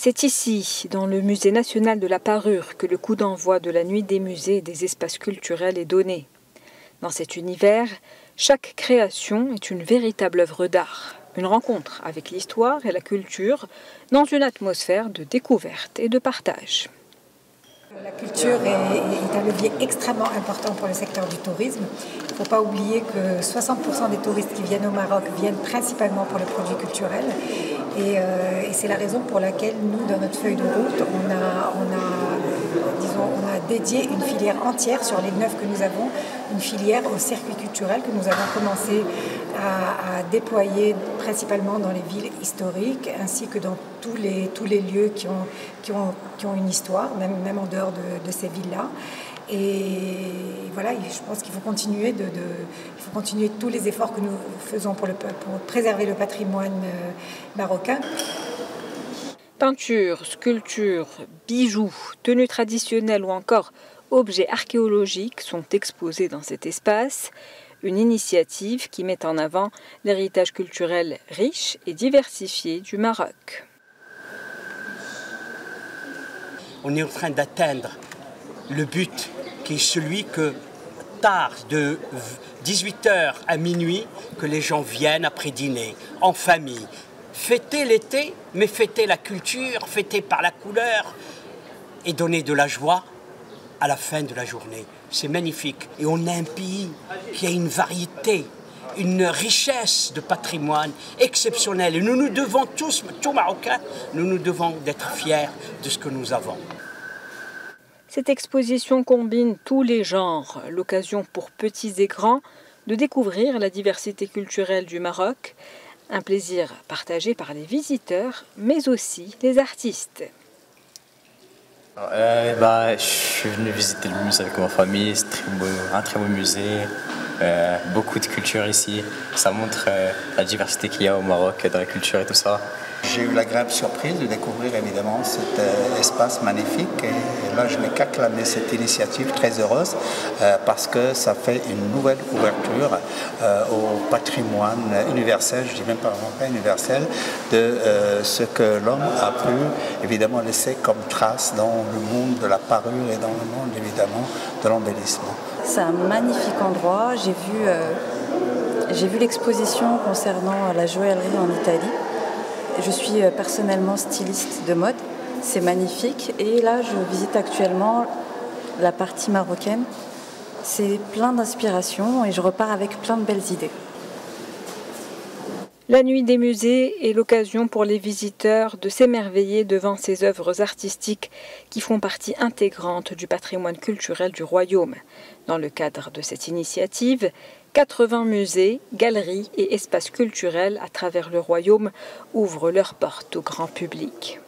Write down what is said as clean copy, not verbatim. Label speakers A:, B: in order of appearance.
A: C'est ici, dans le Musée national de la parure, que le coup d'envoi de la Nuit des musées et des espaces culturels est donné. Dans cet univers, chaque création est une véritable œuvre d'art, une rencontre avec l'histoire et la culture dans une atmosphère de découverte et de partage.
B: La culture est un levier extrêmement important pour le secteur du tourisme. Il ne faut pas oublier que 60% des touristes qui viennent au Maroc viennent principalement pour les produits culturels. Et c'est la raison pour laquelle nous, dans notre feuille de route, on a dédié une filière entière sur les 9 que nous avons, une filière au circuit culturel que nous avons commencé à déployer principalement dans les villes historiques ainsi que dans tous les lieux qui ont une histoire, même en dehors de ces villes-là. Et voilà, je pense qu'il faut continuer tous les efforts que nous faisons pour préserver le patrimoine marocain.
A: Peintures, sculptures, bijoux, tenues traditionnelles ou encore objets archéologiques sont exposés dans cet espace. Une initiative qui met en avant l'héritage culturel riche et diversifié du Maroc.
C: On est en train d'atteindre le but qui est celui que tard, de 18h à minuit, que les gens viennent après dîner, en famille, fêter l'été, mais fêter la culture, fêter par la couleur et donner de la joie à la fin de la journée. C'est magnifique. Et on a un pays qui a une variété, une richesse de patrimoine exceptionnelle. Et nous nous devons tous Marocains, nous devons d'être fiers de ce que nous avons.
A: Cette exposition combine tous les genres, l'occasion pour petits et grands de découvrir la diversité culturelle du Maroc, un plaisir partagé par les visiteurs, mais aussi les artistes.
D: Je suis venu visiter le musée avec ma famille, c'est un très beau musée, beaucoup de culture ici, ça montre la diversité qu'il y a au Maroc dans la culture et tout ça.
E: J'ai eu l'agréable surprise de découvrir évidemment cet espace magnifique et là je n'ai qu'acclamer cette initiative très heureuse parce que ça fait une nouvelle ouverture au patrimoine universel, je dis même pas universel, de ce que l'homme a pu évidemment laisser comme trace dans le monde de la parure et dans le monde évidemment de l'embellissement.
F: C'est un magnifique endroit, j'ai vu l'exposition concernant la joaillerie en Italie. Je suis personnellement styliste de mode, c'est magnifique. Et là, je visite actuellement la partie marocaine. C'est plein d'inspiration et je repars avec plein de belles idées.
A: La Nuit des musées est l'occasion pour les visiteurs de s'émerveiller devant ces œuvres artistiques qui font partie intégrante du patrimoine culturel du royaume. Dans le cadre de cette initiative, 80 musées, galeries et espaces culturels à travers le royaume ouvrent leurs portes au grand public.